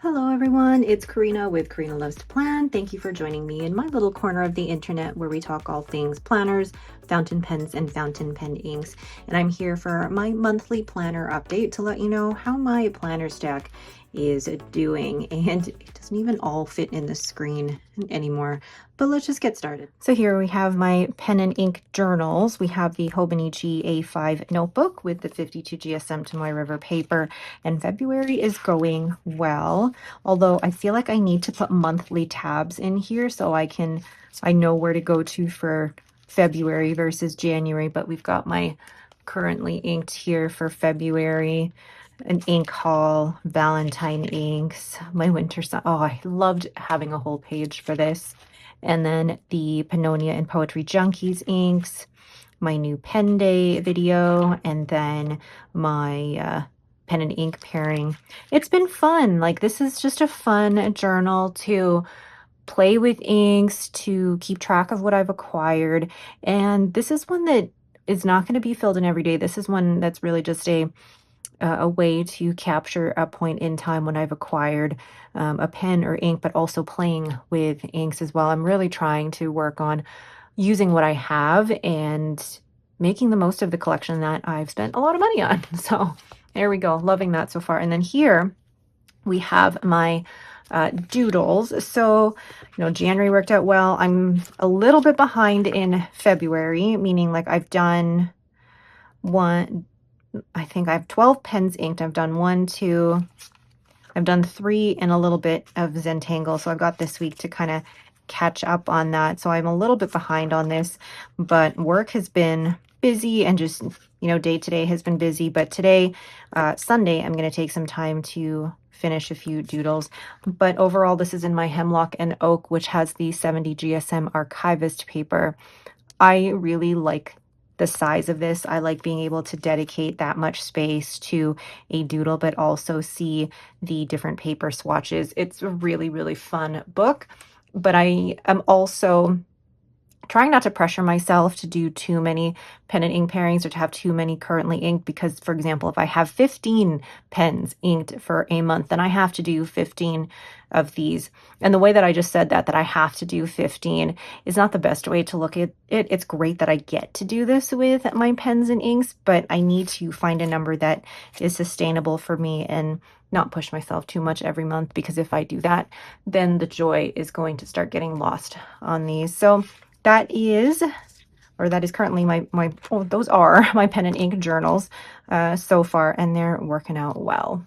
Hello everyone, it's Karina with Karina Loves to Plan. Thank you for joining me in my little corner of the internet where we talk all things planners, fountain pens, and fountain pen inks. And I'm here for my monthly planner update to let you know how my planner stack is doing. And it doesn't even all fit in the screen anymore, but let's just get started. So here we have my pen and ink journals. We have the Hobonichi A5 Notebook with the 52 GSM Tomoe River paper, and February is going well. Although I feel like I need to put monthly tabs in here so I know where to go to for February versus January, but we've got my currently inked here for February, an ink haul, Valentine inks, my winter sun. Oh, I loved having a whole page for this. And then the Pannonia and Poetry Junkies inks, my new pen day video, and then my pen and ink pairing. It's been fun. Like, this is just a fun journal to play with inks, to keep track of what I've acquired. And this is one that is not going to be filled in every day. This is one that's really just a way to capture a point in time when I've acquired a pen or ink, but also playing with inks as well. I'm really trying to work on using what I have and making the most of the collection that I've spent a lot of money on. So there we go. Loving that so far. And then here we have my doodles. So, January worked out well. I'm a little bit behind in February, meaning like I've done I think I have 12 pens inked. I've done 1, 2, I've done 3 and a little bit of Zentangle. So I've got this week to kind of catch up on that. So I'm a little bit behind on this, but work has been busy and just, day to day has been busy. But today, Sunday, I'm going to take some time to finish a few doodles. But overall, this is in my Hemlock and Oak, which has the 70 GSM Archivist paper. I really like the size of this. I like being able to dedicate that much space to a doodle, but also see the different paper swatches. It's a really, really fun book, but I am also trying not to pressure myself to do too many pen and ink pairings or to have too many currently inked, because, for example, if I have 15 pens inked for a month, then I have to do 15 of these. And the way that I just said that I have to do 15 is not the best way to look at it. It's great that I get to do this with my pens and inks, but I need to find a number that is sustainable for me and not push myself too much every month, because if I do that, then the joy is going to start getting lost on these. So that is currently those are my pen and ink journals so far, and they're working out well.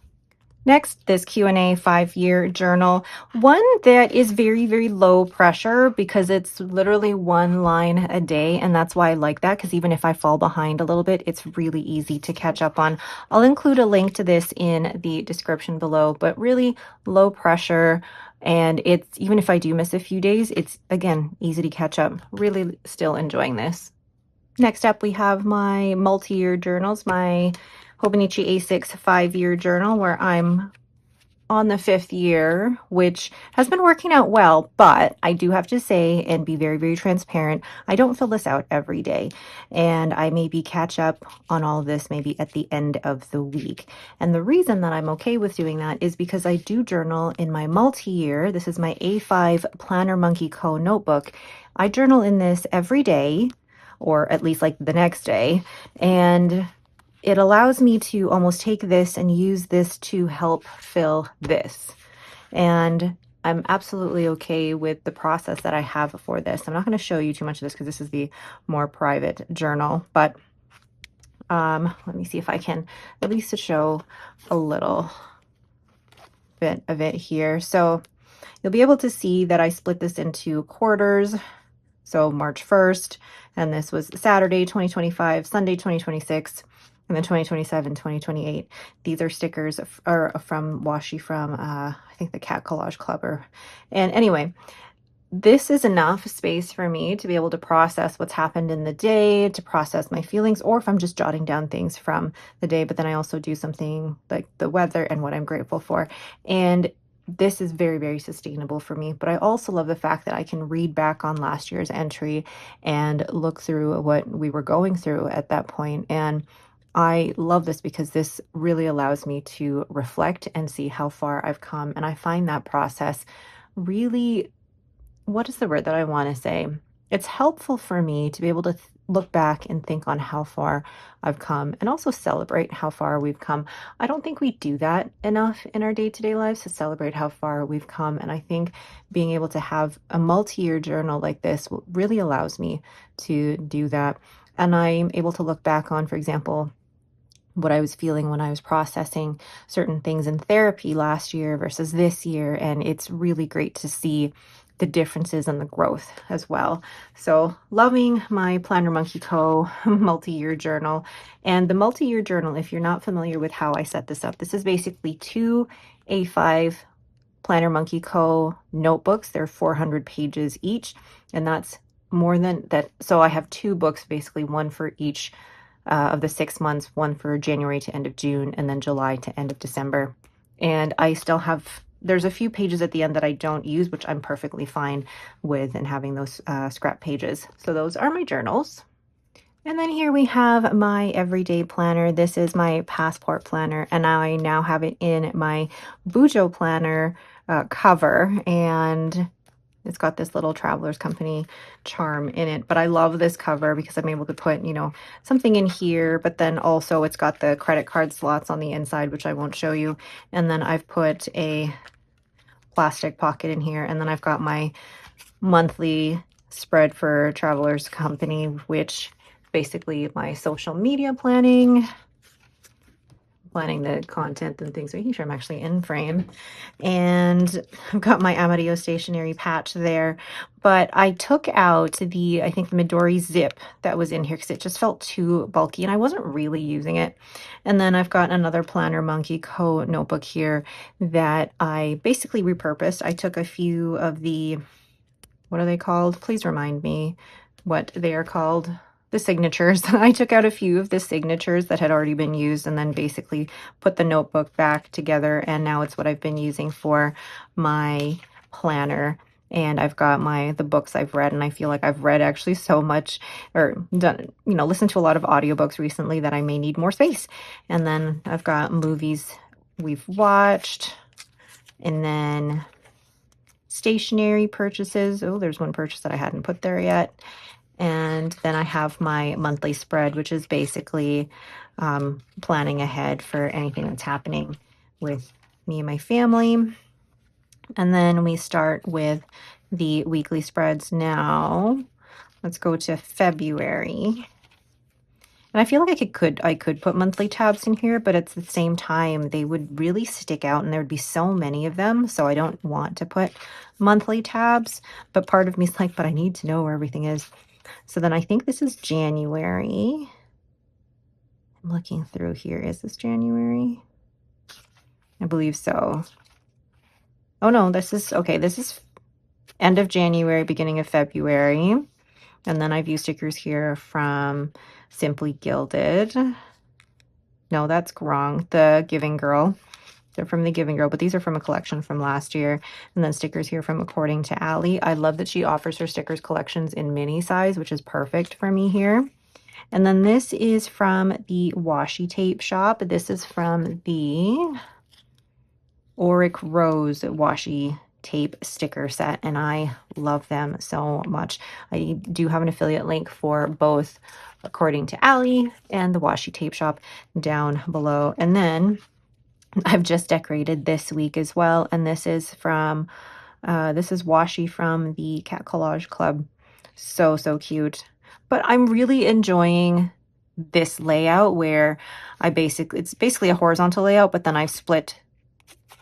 Next, this Q&A 5-year journal, one that is very, very low pressure because it's literally 1 line a day. And that's why I like that, because even if I fall behind a little bit, it's really easy to catch up on. I'll include a link to this in the description below, but really low pressure. And it's, even if I do miss a few days, it's, again, easy to catch up. Really still enjoying this. Next up, we have my multi-year journals, my Hobonichi A6 5-year journal, where I'm on the 5th year, which has been working out well, but I do have to say and be very, very transparent, I don't fill this out every day, and I maybe catch up on all of this maybe at the end of the week. And the reason that I'm okay with doing that is because I do journal in my multi-year. This is my A5 PlannerMonkeyCo notebook. I journal in this every day, or at least like the next day, and it allows me to almost take this and use this to help fill this. And I'm absolutely okay with the process that I have for this. I'm not going to show you too much of this because this is the more private journal, but let me see if I can at least show a little bit of it here. So you'll be able to see that I split this into quarters. So March 1st, and this was Saturday 2025, Sunday 2026, and then 2027, 2028. These are stickers from washi from, I think, the Cat Collage Club. And anyway, this is enough space for me to be able to process what's happened in the day, to process my feelings, or if I'm just jotting down things from the day. But then I also do something like the weather and what I'm grateful for. And this is very, very sustainable for me. But I also love the fact that I can read back on last year's entry and look through what we were going through at that point. And I love this because this really allows me to reflect and see how far I've come. And I find that process really, what is the word that I want to say? It's helpful for me to be able to look back and think on how far I've come and also celebrate how far we've come. I don't think we do that enough in our day-to-day lives, to celebrate how far we've come. And I think being able to have a multi-year journal like this really allows me to do that. And I'm able to look back on, for example, what I was feeling when I was processing certain things in therapy last year versus this year. And it's really great to see the differences and the growth as well. So loving my PlannerMonkeyCo multi-year journal. And the multi-year journal, if you're not familiar with how I set this up, this is basically 2 A5 PlannerMonkeyCo notebooks. They're 400 pages each, and that's more than that. So I have 2 books, basically one for each of the 6 months, one for January to end of June, and then July to end of December. And I still have, there's a few pages at the end that I don't use, which I'm perfectly fine with, and having those scrap pages. So those are my journals. And then here we have my everyday planner. This is my passport planner, and I now have it in my Bujo planner cover, and it's got this little Traveler's Company charm in it. But I love this cover because I'm able to put, you know, something in here, but then also it's got the credit card slots on the inside, which I won't show you. And then I've put a plastic pocket in here, and then I've got my monthly spread for Traveler's Company, which basically my social media planning the content and things, making sure I'm actually in frame. And I've got my Amadio stationery patch there, but I took out the, I think the Midori zip that was in here because it just felt too bulky and I wasn't really using it. And then I've got another PlannerMonkeyCo notebook here that I basically repurposed. I took a few of the, what are they called? Please remind me what they are called. The signatures. I took out a few of the signatures that had already been used and then basically put the notebook back together, and now it's what I've been using for my planner. And I've got the books I've read, and I feel like I've read actually so much, or done, you know, listened to a lot of audiobooks recently that I may need more space. And then I've got movies we've watched, and then stationery purchases. Oh, there's one purchase that I hadn't put there yet. And then I have my monthly spread, which is basically planning ahead for anything that's happening with me and my family. And then we start with the weekly spreads now. Let's go to February. And I feel like I could put monthly tabs in here, but at the same time, they would really stick out and there would be so many of them. So I don't want to put monthly tabs, but part of me is like, but I need to know where everything is. So then I think this is January. I'm looking through here. Is this January? I believe so. Oh no, this is, okay, this is end of January, beginning of February. And then I've used stickers here from Simply Gilded. No, that's wrong. The Giving Girl. They're from the Giving Girl, but these are from a collection from last year. And then stickers here from According to Allie. I love that she offers her stickers collections in mini size, which is perfect for me here. And then this is from the washi tape shop. This is from the Auric Rose washi tape sticker set, and I love them so much. I do have an affiliate link for both According to Allie and the washi tape shop down below. And then I've just decorated this week as well, and this is from this is washi from the Cat Collage Club. So cute. But I'm really enjoying this layout where it's basically a horizontal layout, but then I've split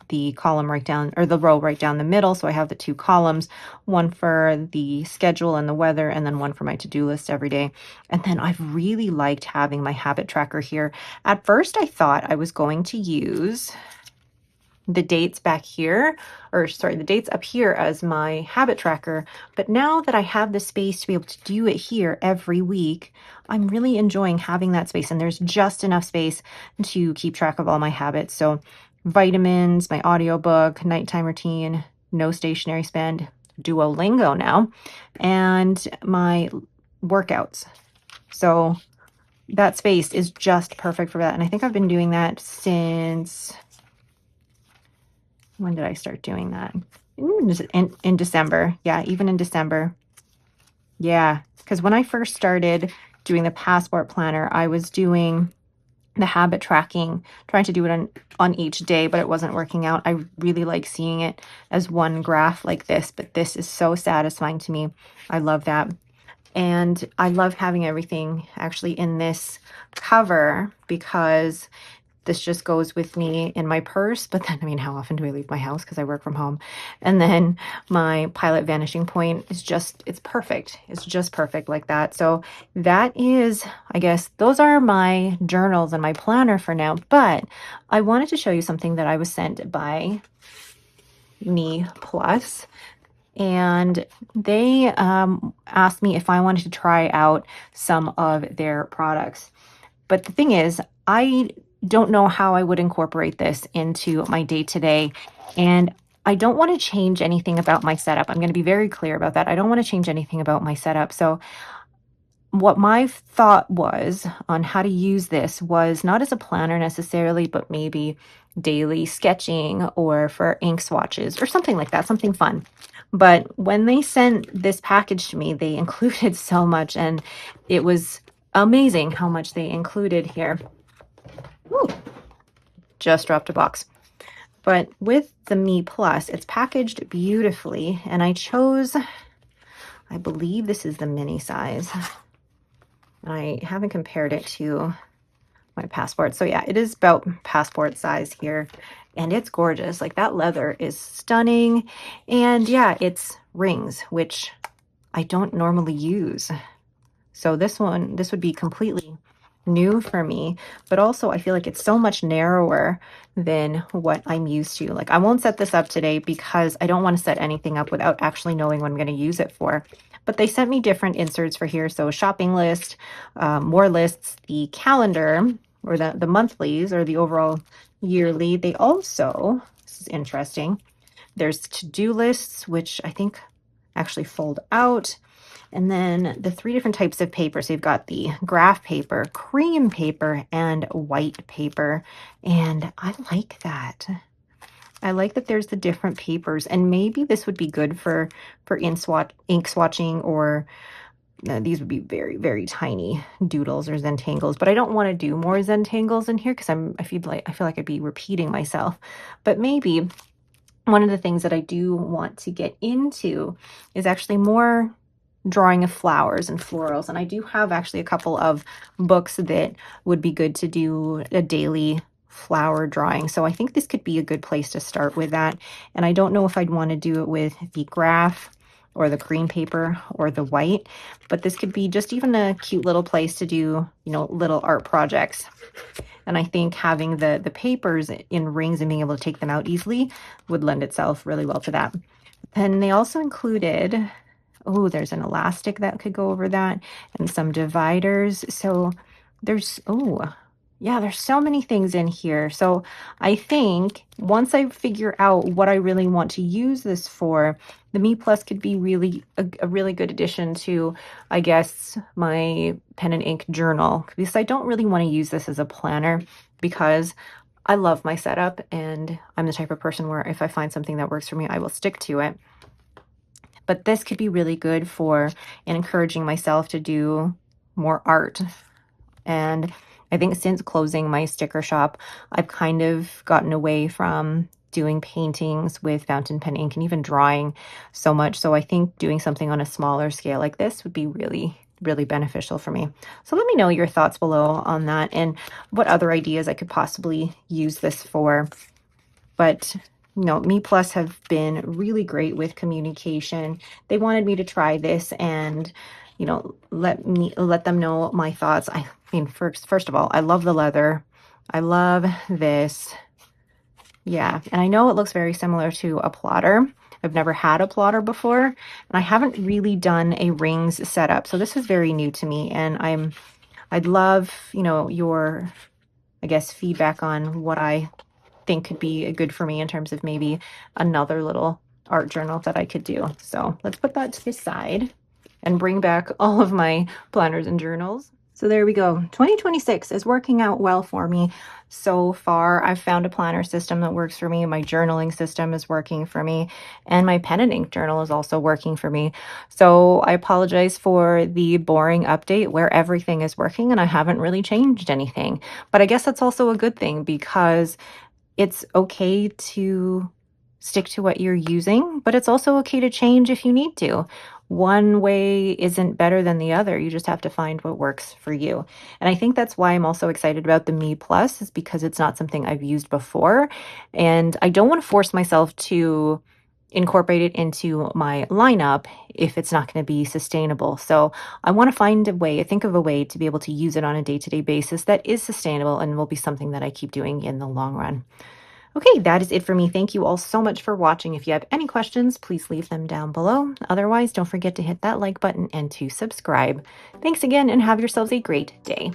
the column right down, or the row right down the middle. So I have the 2 columns, one for the schedule and the weather, and then one for my to-do list every day. And then I've really liked having my habit tracker here. At first I thought I was going to use the dates back here, or sorry, the dates up here as my habit tracker. But now that I have the space to be able to do it here every week, I'm really enjoying having that space, and there's just enough space to keep track of all my habits. So vitamins, my audiobook, nighttime routine, no stationery spend, Duolingo now, and my workouts. So that space is just perfect for that. And I think I've been doing that since, when did I start doing that? In December. Yeah, even in December. Yeah, because when I first started doing the passport planner, I was doing the habit tracking, trying to do it on each day, but it wasn't working out. I really like seeing it as one graph like this, but this is so satisfying to me. I love that. And I love having everything actually in this cover because this just goes with me in my purse. But then, I mean, how often do I leave my house because I work from home? And then my Pilot vanishing point is just, it's perfect. It's just perfect like that. So that is, I guess, those are my journals and my planner for now. But I wanted to show you something that I was sent by MeePlus. And they asked me if I wanted to try out some of their products. But the thing is, I don't know how I would incorporate this into my day-to-day. And I don't want to change anything about my setup. I'm going to be very clear about that. I don't want to change anything about my setup. So what my thought was on how to use this was not as a planner necessarily, but maybe daily sketching or for ink swatches or something like that, something fun. But when they sent this package to me, they included so much, and it was amazing how much they included here. Ooh, just dropped a box. But with the MeePlus, it's packaged beautifully, and I chose, I believe this is the mini size. I haven't compared it to my passport. So yeah, it is about passport size here, and it's gorgeous. Like, that leather is stunning. And yeah, it's rings, which I don't normally use. So this would be completely new for me, but also I feel like it's so much narrower than what I'm used to. Like, I won't set this up today because I don't want to set anything up without actually knowing what I'm going to use it for. But they sent me different inserts for here. So shopping list, more lists, the calendar, or the monthlies, or the overall yearly. They also, this is interesting, there's to-do lists, which I think actually fold out. And then the 3 different types of paper. So you've got the graph paper, cream paper, and white paper. And I like that. I like that there's the different papers. And maybe this would be good for ink swatching, or these would be very, very tiny doodles or Zentangles. But I don't want to do more Zentangles in here because I feel like I'd be repeating myself. But maybe one of the things that I do want to get into is actually more drawing of flowers and florals. And I do have actually a couple of books that would be good to do a daily flower drawing. So I think this could be a good place to start with that. And I don't know if I'd want to do it with the graph or the cream paper or the white, but this could be just even a cute little place to do, you know, little art projects. And I think having the papers in rings and being able to take them out easily would lend itself really well to that. And they also included, oh, there's an elastic that could go over that, and some dividers. So there's, oh, yeah, there's so many things in here. So I think once I figure out what I really want to use this for, the MeePlus could be really a really good addition to, I guess, my pen and ink journal, because I don't really want to use this as a planner because I love my setup, and I'm the type of person where if I find something that works for me, I will stick to it. But this could be really good for encouraging myself to do more art. And I think since closing my sticker shop, I've kind of gotten away from doing paintings with fountain pen ink and even drawing so much. So I think doing something on a smaller scale like this would be really, really beneficial for me. So let me know your thoughts below on that and what other ideas I could possibly use this for. But you know, MeePlus have been really great with communication. They wanted me to try this and, you know, let them know my thoughts. I mean, first of all, I love the leather. I love this. Yeah, and I know it looks very similar to a plotter. I've never had a plotter before, and I haven't really done a rings setup. So this is very new to me, and I'd love, you know, your, I guess, feedback on what I think could be good for me in terms of maybe another little art journal that I could do. So let's put that to the side and bring back all of my planners and journals. So there we go. 2026 is working out well for me so far. I've found a planner system that works for me. My journaling system is working for me, and my pen and ink journal is also working for me. So I apologize for the boring update where everything is working and I haven't really changed anything. But I guess that's also a good thing because it's okay to stick to what you're using, but it's also okay to change if you need to. One way isn't better than the other. You just have to find what works for you. And I think that's why I'm also excited about the MeePlus, is because it's not something I've used before. And I don't want to force myself to incorporate it into my lineup if it's not going to be sustainable. So I want to find a way, think of a way to be able to use it on a day-to-day basis that is sustainable and will be something that I keep doing in the long run. Okay, that is it for me. Thank you all so much for watching. If you have any questions, please leave them down below. Otherwise, don't forget to hit that like button and to subscribe. Thanks again and have yourselves a great day.